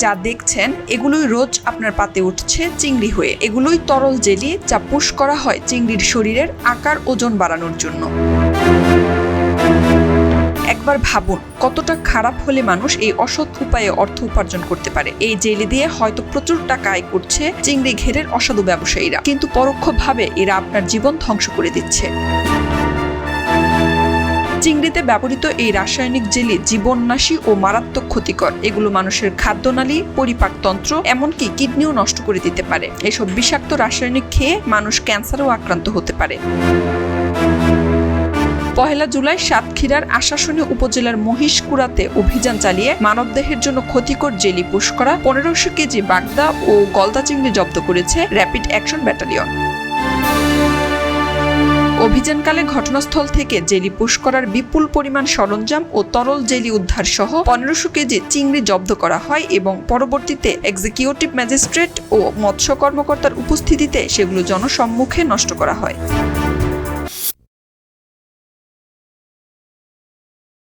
যা দেখছেন এগুলোই রোজ আপনার পাতে উঠছে চিংড়ি হয়ে। এগুলোই তরল জেলি যা পুশ করা হয় চিংড়ির শরীরের আকার ওজন বাড়ানোর জন্য। একবার ভাবুন কতটা খারাপ হলে মানুষ এই অসৎ উপায়ে অর্থ উপার্জন করতে পারে। এই জেলি দিয়ে হয়তো প্রচুর টাকা আয় করছে চিংড়ি ঘেরের অসাধু ব্যবসায়ীরা, কিন্তু পরোক্ষভাবে এরা আপনার জীবন ধ্বংস করে দিচ্ছে। চিংড়িতে ব্যবহৃত এই রাসায়নিক জেলি জীবননাশী ও মারাত্মক ক্ষতিকর। এগুলো মানুষের খাদ্যনালী, পরিপাকতন্ত্র, এমনকি কিডনিও নষ্ট করে দিতে পারে। এসব বিষাক্ত রাসায়নিক খেয়ে মানুষ ক্যান্সারও আক্রান্ত হতে পারে। 1 জুলাই সাতক্ষীরার আশাশুনি উপজেলার মহিষকুড়াতে অভিযান চালিয়ে মানবদেহের জন্য ক্ষতিকর জেলি পুশ করা 1500 কেজি বাগদা ও গলদা চিংড়ি জব্দ করেছে র্যাপিড অ্যাকশন ব্যাটালিয়ন। অভিযানকালে ঘটনাস্থল থেকে জেলি পুশ করার বিপুল পরিমাণ সরঞ্জাম ও তরল জেলি উদ্ধার সহ 1500 কেজি চিংড়ি জব্দ করা হয় এবং পরবর্তীতে এক্সিকিউটিভ ম্যাজিস্ট্রেট ও মৎস্য কর্মকর্তার উপস্থিতিতে সেগুলো জনসম্মুখে নষ্ট করা হয়।